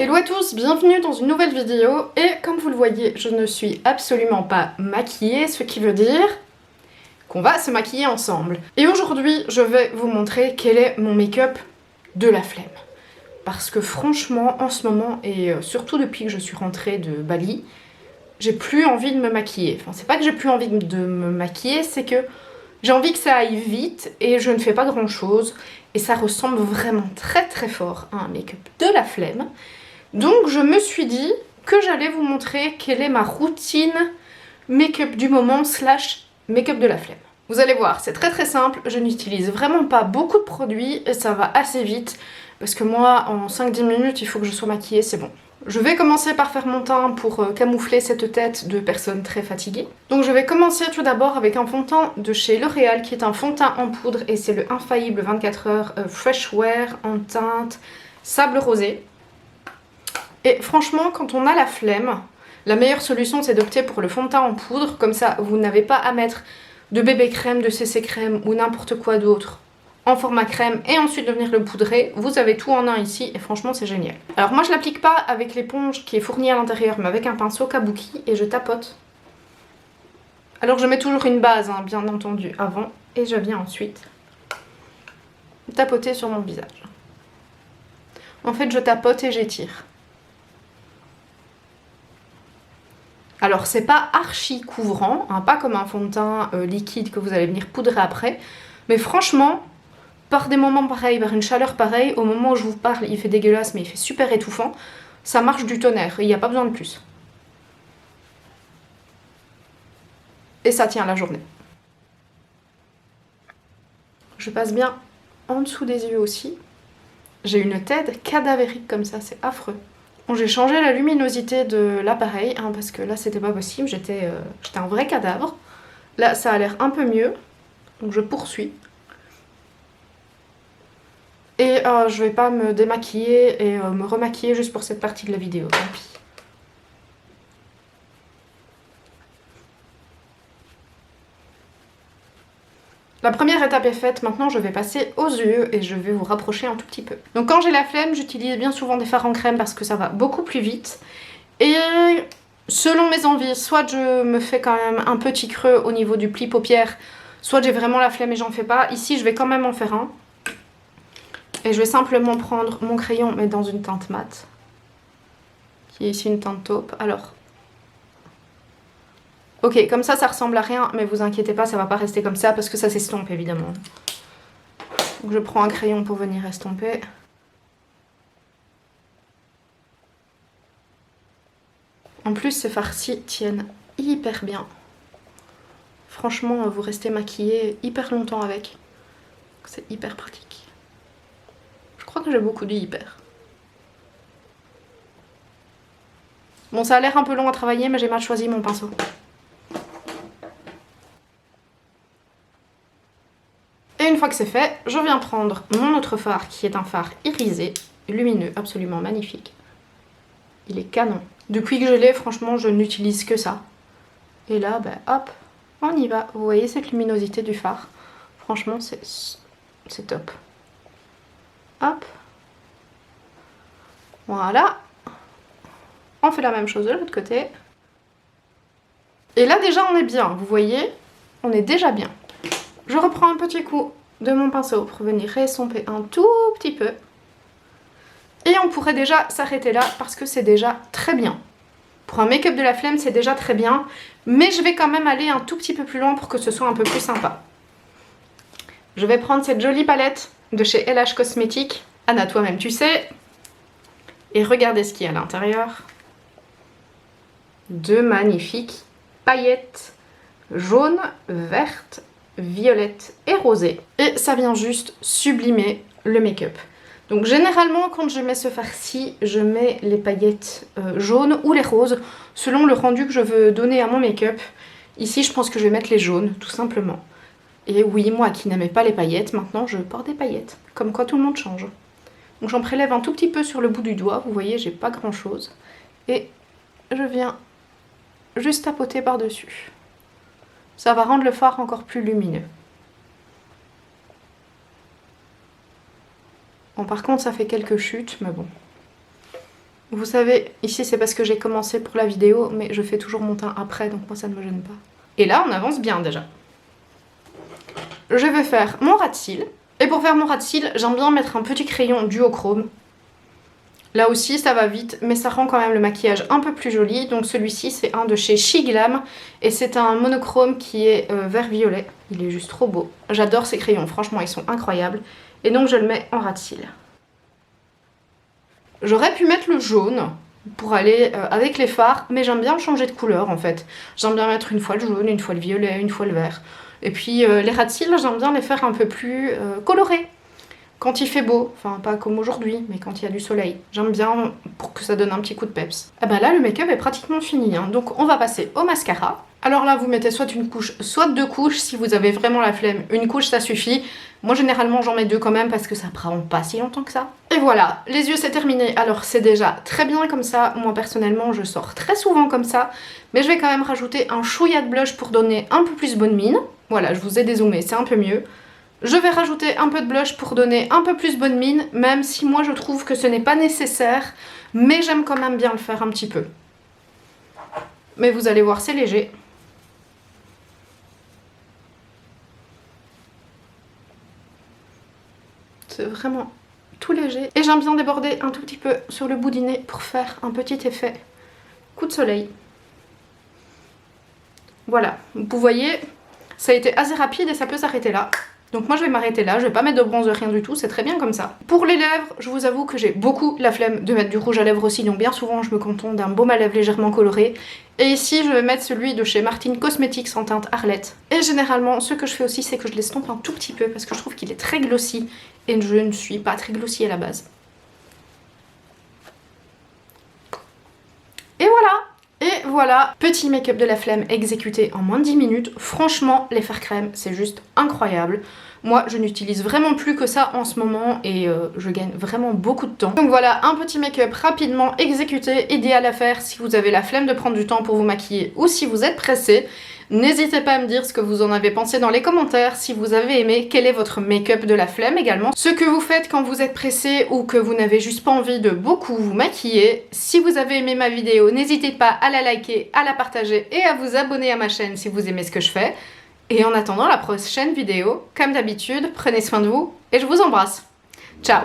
Hello à tous, bienvenue dans une nouvelle vidéo et comme vous le voyez, je ne suis absolument pas maquillée, ce qui veut dire qu'on va se maquiller ensemble. Et aujourd'hui, je vais vous montrer quel est mon make-up de la flemme. Parce que franchement, en ce moment, et surtout depuis que je suis rentrée de Bali, j'ai plus envie de me maquiller. Enfin, c'est pas que j'ai plus envie de me maquiller, c'est que j'ai envie que ça aille vite et je ne fais pas grand chose. Et ça ressemble vraiment très fort à un make-up de la flemme. Donc je me suis dit que j'allais vous montrer quelle est ma routine make-up du moment slash make-up de la flemme. Vous allez voir, c'est très simple, je n'utilise vraiment pas beaucoup de produits et ça va assez vite parce que moi en 5-10 minutes il faut que je sois maquillée, c'est bon. Je vais commencer par faire mon teint pour camoufler cette tête de personne très fatiguée. Donc je vais commencer tout d'abord avec un fond de teint de chez L'Oréal qui est un fond de teint en poudre et c'est le Infaillible 24 heures Fresh Wear en teinte sable rosé. Et franchement, quand on a la flemme, la meilleure solution c'est d'opter pour le fond de teint en poudre, comme ça vous n'avez pas à mettre de bébé crème, de CC crème ou n'importe quoi d'autre en format crème et ensuite de venir le poudrer, vous avez tout en un ici et franchement c'est génial. Alors moi je l'applique pas avec l'éponge qui est fournie à l'intérieur mais avec un pinceau kabuki et je tapote. Alors je mets toujours une base hein, bien entendu avant et je viens ensuite tapoter sur mon visage. En fait je tapote et j'étire. Alors c'est pas archi couvrant, hein, pas comme un fond de teint liquide que vous allez venir poudrer après, mais franchement, par des moments pareils, par une chaleur pareille, au moment où je vous parle, il fait dégueulasse mais il fait super étouffant, ça marche du tonnerre, il n'y a pas besoin de plus. Et ça tient la journée. Je passe bien en dessous des yeux aussi. J'ai une tête cadavérique comme ça, c'est affreux. Bon, j'ai changé la luminosité de l'appareil hein, parce que là c'était pas possible, j'étais un vrai cadavre. Là ça a l'air un peu mieux, donc je poursuis. Et je vais pas me démaquiller et me remaquiller juste pour cette partie de la vidéo, tant pis. La première étape est faite, maintenant je vais passer aux yeux et je vais vous rapprocher un tout petit peu. Donc quand j'ai la flemme, j'utilise bien souvent des fards en crème parce que ça va beaucoup plus vite. Et selon mes envies, soit je me fais quand même un petit creux au niveau du pli paupière, soit j'ai vraiment la flemme et j'en fais pas. Ici je vais quand même en faire un. Et je vais simplement prendre mon crayon mais dans une teinte mate. Qui est ici une teinte taupe. Alors... ok, comme ça ressemble à rien, mais vous inquiétez pas, ça va pas rester comme ça parce que ça s'estompe évidemment. Donc je prends un crayon pour venir estomper. En plus, ces farcis tiennent hyper bien. Franchement, vous restez maquillé hyper longtemps avec. C'est hyper pratique. Je crois que j'ai beaucoup dit hyper. Bon, ça a l'air un peu long à travailler, mais j'ai mal choisi mon pinceau. Et une fois que c'est fait, je viens prendre mon autre fard qui est un fard irisé, lumineux, absolument magnifique. Il est canon. Depuis que je l'ai, franchement, je n'utilise que ça. Et là, ben hop, on y va. Vous voyez cette luminosité du fard? Franchement, c'est top. Hop. Voilà. On fait la même chose de l'autre côté. Et là, déjà, on est bien. Vous voyez, on est déjà bien. Je reprends un petit coup de mon pinceau pour venir estomper un tout petit peu. Et on pourrait déjà s'arrêter là parce que c'est déjà très bien. Pour un make-up de la flemme, c'est déjà très bien. Mais je vais quand même aller un tout petit peu plus loin pour que ce soit un peu plus sympa. Je vais prendre cette jolie palette de chez LH Cosmetics. Anna, toi-même, tu sais. Et regardez ce qu'il y a à l'intérieur. De magnifiques paillettes jaunes, vertes, violettes et rosées. Et ça vient juste sublimer le make-up. Donc généralement quand je mets ce farci, je mets les paillettes jaunes ou les roses, selon le rendu que je veux donner à mon make-up. Ici je pense que je vais mettre les jaunes, tout simplement. Et oui, moi qui n'aimais pas les paillettes, maintenant je porte des paillettes. Comme quoi tout le monde change. Donc j'en prélève un tout petit peu sur le bout du doigt, vous voyez j'ai pas grand chose. Et je viens juste tapoter par-dessus. Ça va rendre le fard encore plus lumineux. Bon, par contre, ça fait quelques chutes, mais bon. Vous savez, ici c'est parce que j'ai commencé pour la vidéo, mais je fais toujours mon teint après, donc moi ça ne me gêne pas. Et là, on avance bien déjà. Je vais faire mon ras de cils. Et pour faire mon ras de cils, j'aime bien mettre un petit crayon duochrome. Là aussi, ça va vite, mais ça rend quand même le maquillage un peu plus joli. Donc celui-ci, c'est un de chez Shiglam. Et c'est un monochrome qui est vert-violet. Il est juste trop beau. J'adore ces crayons, franchement, ils sont incroyables. Et donc je le mets en ras de cils. J'aurais pu mettre le jaune pour aller avec les fards, mais j'aime bien changer de couleur en fait. J'aime bien mettre une fois le jaune, une fois le violet, une fois le vert. Et puis les ras de cils, j'aime bien les faire un peu plus colorés. Quand il fait beau, enfin pas comme aujourd'hui, mais quand il y a du soleil. J'aime bien pour que ça donne un petit coup de peps. Ah bah là, le make-up est pratiquement fini, hein. Donc on va passer au mascara. Alors là, vous mettez soit une couche, soit deux couches. Si vous avez vraiment la flemme, une couche ça suffit. Moi généralement j'en mets deux quand même parce que ça prend pas si longtemps que ça. Et voilà, les yeux c'est terminé. Alors c'est déjà très bien comme ça. Moi personnellement je sors très souvent comme ça. Mais je vais quand même rajouter un chouïa de blush pour donner un peu plus bonne mine. Voilà, je vous ai dézoomé, c'est un peu mieux. Je vais rajouter un peu de blush pour donner un peu plus bonne mine, même si moi je trouve que ce n'est pas nécessaire, mais j'aime quand même bien le faire un petit peu. Mais vous allez voir, c'est léger. C'est vraiment tout léger. Et j'aime bien déborder un tout petit peu sur le bout du nez pour faire un petit effet coup de soleil. Voilà, vous voyez, ça a été assez rapide et ça peut s'arrêter là. Donc moi je vais m'arrêter là, je vais pas mettre de bronzer, rien du tout, c'est très bien comme ça. Pour les lèvres, je vous avoue que j'ai beaucoup la flemme de mettre du rouge à lèvres aussi, donc bien souvent je me contente d'un baume à lèvres légèrement coloré. Et ici je vais mettre celui de chez Martine Cosmetics en teinte Arlette. Et généralement ce que je fais aussi c'est que je l'estompe un tout petit peu parce que je trouve qu'il est très glossy et je ne suis pas très glossy à la base. Et voilà! Et voilà, petit make-up de la flemme exécuté en moins de 10 minutes. Franchement, les fards crème, c'est juste incroyable. Moi, je n'utilise vraiment plus que ça en ce moment et je gagne vraiment beaucoup de temps. Donc voilà, un petit make-up rapidement exécuté, idéal à faire si vous avez la flemme de prendre du temps pour vous maquiller ou si vous êtes pressé. N'hésitez pas à me dire ce que vous en avez pensé dans les commentaires, si vous avez aimé, quel est votre make-up de la flemme également, ce que vous faites quand vous êtes pressé ou que vous n'avez juste pas envie de beaucoup vous maquiller. Si vous avez aimé ma vidéo, n'hésitez pas à la liker, à la partager et à vous abonner à ma chaîne si vous aimez ce que je fais. Et en attendant la prochaine vidéo, comme d'habitude, prenez soin de vous et je vous embrasse. Ciao!